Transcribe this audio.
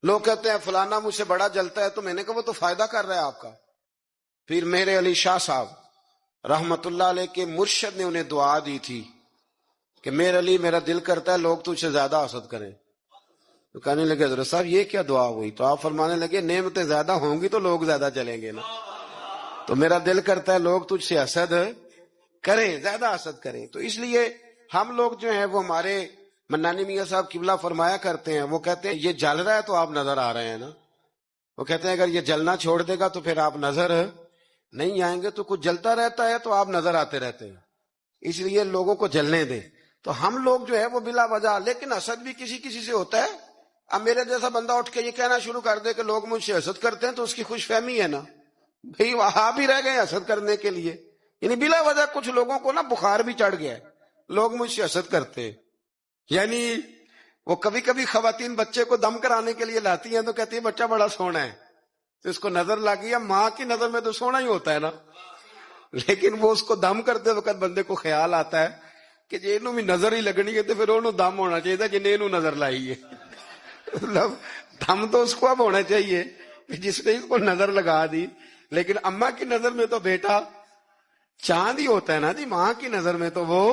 لوگ کہتے ہیں فلانا مجھ سے بڑا جلتا ہے، تو میں نے کہا وہ تو فائدہ کر رہا ہے آپ کا۔ پھر میرے علی شاہ صاحب رحمت اللہ علیہ کے مرشد نے انہیں دعا دی تھی کہ میرے علی میرا دل کرتا ہے لوگ تجھ سے زیادہ حسد کریں۔ تو کہنے لگے حضرت صاحب یہ کیا دعا ہوئی؟ تو آپ فرمانے لگے نعمتیں زیادہ ہوں گی تو لوگ زیادہ چلیں گے نا، تو میرا دل کرتا ہے لوگ تجھ سے حسد کریں، زیادہ حسد کریں۔ تو اس لیے ہم لوگ جو ہیں وہ ہمارے منانی میاں صاحب قبلہ فرمایا کرتے ہیں، وہ کہتے ہیں یہ جل رہا ہے تو آپ نظر آ رہے ہیں نا، وہ کہتے ہیں اگر یہ جلنا چھوڑ دے گا تو پھر آپ نظر نہیں آئیں گے، تو کچھ جلتا رہتا ہے تو آپ نظر آتے رہتے ہیں، اس لیے لوگوں کو جلنے دیں۔ تو ہم لوگ جو ہے وہ بلا وجہ، لیکن حسد بھی کسی کسی سے ہوتا ہے۔ اب میرے جیسا بندہ اٹھ کے یہ کہنا شروع کر دے کہ لوگ مجھ سے حسد کرتے ہیں تو اس کی خوش فہمی ہے نا، بھئی وہاں بھی رہ گئے حسد کرنے کے لیے، یعنی بلا وجہ کچھ لوگوں کو نا بخار بھی چڑھ گیا ہے، لوگ مجھ سے حسد کرتے ہیں۔ یعنی وہ کبھی کبھی خواتین بچے کو دم کرانے کے لیے لاتی ہیں تو کہتی ہے بچہ بڑا سونا ہے، تو اس کو نظر لگ گئی، ماں کی نظر میں تو سونا ہی ہوتا ہے نا، لیکن وہ اس کو دم کرتے وقت بندے کو خیال آتا ہے کہ جی انہوں بھی نظر ہی لگنی ہے تو پھر انہوں دم ہونا چاہیے تھا جنہیں انہوں نظر لائی ہے۔ مطلب دم تو اس کو اب ہونا چاہیے کہ جس نے اس کو نظر لگا دی، لیکن اماں کی نظر میں تو بیٹا چاند ہی ہوتا ہے نا جی، ماں کی نظر میں تو وہ